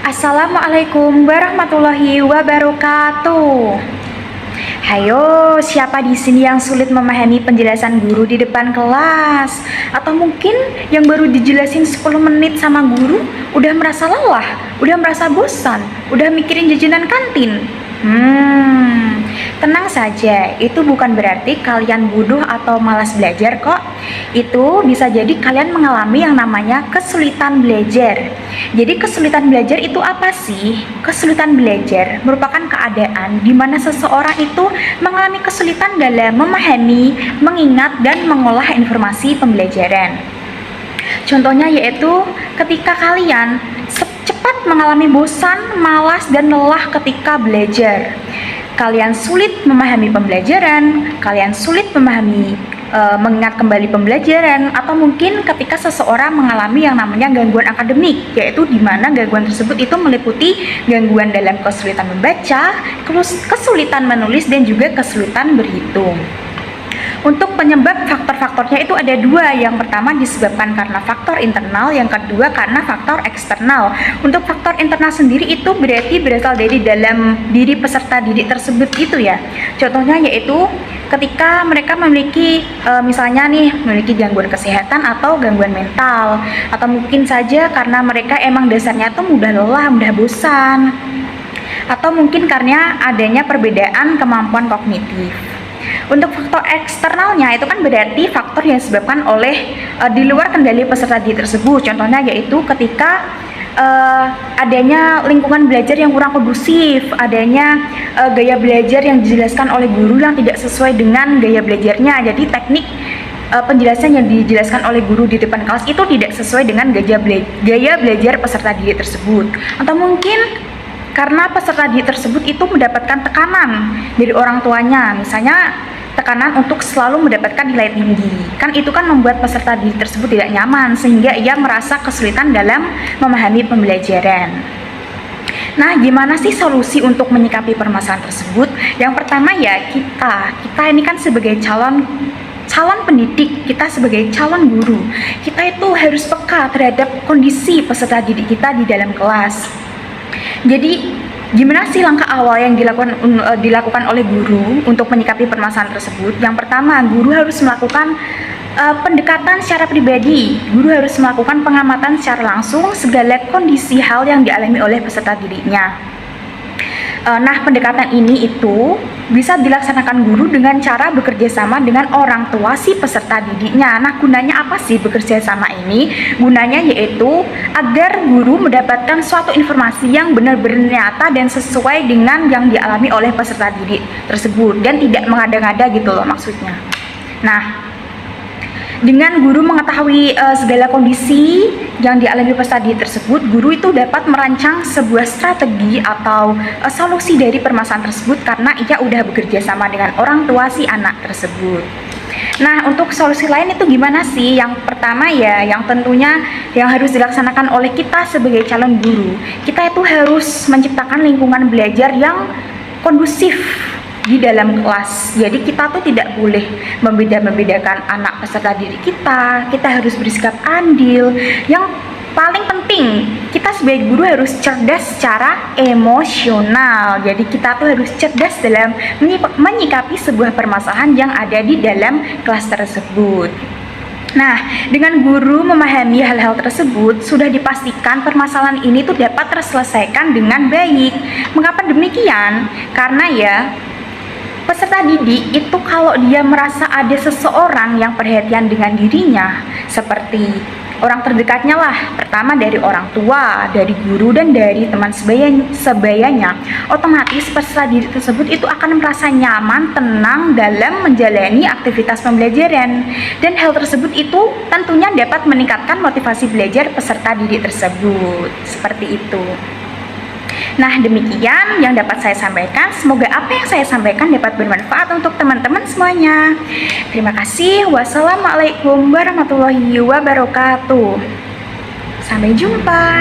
Assalamualaikum warahmatullahi wabarakatuh. Hayo, siapa di sini yang sulit memahami penjelasan guru di depan kelas? Atau mungkin yang baru dijelasin 10 menit sama guru udah merasa lelah, udah merasa bosan, udah mikirin jajanan kantin? Tenang saja, itu bukan berarti kalian bodoh atau malas belajar kok. Itu bisa jadi kalian mengalami yang namanya kesulitan belajar. Jadi kesulitan belajar itu apa sih? Kesulitan belajar merupakan keadaan di mana seseorang itu mengalami kesulitan dalam memahami, mengingat, dan mengolah informasi pembelajaran. Contohnya yaitu ketika kalian cepat mengalami bosan, malas, dan lelah ketika belajar. Kalian sulit memahami pembelajaran, kalian sulit memahami mengingat kembali pembelajaran, atau mungkin ketika seseorang mengalami yang namanya gangguan akademik, yaitu di mana gangguan tersebut itu meliputi gangguan dalam kesulitan membaca, kesulitan menulis, dan juga kesulitan berhitung. Untuk penyebab faktor-faktornya itu ada dua. Yang pertama disebabkan karena faktor internal, yang kedua karena faktor eksternal. Untuk faktor internal sendiri itu berarti berasal dari dalam diri peserta didik tersebut itu ya. Contohnya yaitu ketika mereka memiliki misalnya nih memiliki gangguan kesehatan atau gangguan mental, atau mungkin saja karena mereka emang dasarnya tuh mudah lelah, mudah bosan, atau mungkin karena adanya perbedaan kemampuan kognitif. Untuk faktor eksternalnya itu kan berarti faktor yang disebabkan oleh di luar kendali peserta didik tersebut. Contohnya yaitu ketika adanya lingkungan belajar yang kurang kondusif, adanya gaya belajar yang dijelaskan oleh guru yang tidak sesuai dengan gaya belajarnya. Jadi teknik penjelasan yang dijelaskan oleh guru di depan kelas itu tidak sesuai dengan gaya belajar peserta didik tersebut. Atau mungkin karena peserta didik tersebut itu mendapatkan tekanan dari orang tuanya, misalnya tekanan untuk selalu mendapatkan nilai tinggi. Kan itu kan membuat peserta didik tersebut tidak nyaman, sehingga ia merasa kesulitan dalam memahami pembelajaran. Nah, gimana sih solusi untuk menyikapi permasalahan tersebut? Yang pertama ya kita ini kan sebagai calon pendidik, kita sebagai calon guru, kita itu harus peka terhadap kondisi peserta didik kita di dalam kelas. Jadi gimana sih langkah awal yang dilakukan oleh guru untuk menyikapi permasalahan tersebut? Yang pertama, guru harus melakukan pendekatan secara pribadi. Guru harus melakukan pengamatan secara langsung segala kondisi hal yang dialami oleh peserta didiknya. Nah, pendekatan ini itu bisa dilaksanakan guru dengan cara bekerja sama dengan orang tua si peserta didiknya. Nah, gunanya apa sih bekerja sama ini? Gunanya yaitu agar guru mendapatkan suatu informasi yang benar-benar nyata dan sesuai dengan yang dialami oleh peserta didik tersebut, dan tidak mengada-ngada gitu loh maksudnya. Nah, dengan guru mengetahui segala kondisi yang dialami peserta didik tersebut, guru itu dapat merancang sebuah strategi atau solusi dari permasalahan tersebut karena ia udah bekerja sama dengan orang tua si anak tersebut. Nah, untuk solusi lain itu gimana sih? Yang pertama ya, yang tentunya yang harus dilaksanakan oleh kita sebagai calon guru, kita itu harus menciptakan lingkungan belajar yang kondusif di dalam kelas. Jadi kita tuh tidak boleh membeda-bedakan anak peserta didik kita harus bersikap adil. Yang paling penting, kita sebagai guru harus cerdas secara emosional. Jadi kita tuh harus cerdas dalam menyikapi sebuah permasalahan yang ada di dalam kelas tersebut. Nah, dengan guru memahami hal-hal tersebut, sudah dipastikan permasalahan ini tuh dapat terselesaikan dengan baik. Mengapa demikian? Karena ya, peserta didik itu kalau dia merasa ada seseorang yang perhatian dengan dirinya, seperti orang terdekatnya lah, pertama dari orang tua, dari guru, dan dari teman sebayanya, otomatis peserta didik tersebut itu akan merasa nyaman, tenang dalam menjalani aktivitas pembelajaran, dan hal tersebut itu tentunya dapat meningkatkan motivasi belajar peserta didik tersebut. Seperti itu. Nah, demikian yang dapat saya sampaikan. Semoga apa yang saya sampaikan dapat bermanfaat untuk teman-teman semuanya. Terima kasih. Wassalamualaikum warahmatullahi wabarakatuh. Sampai jumpa.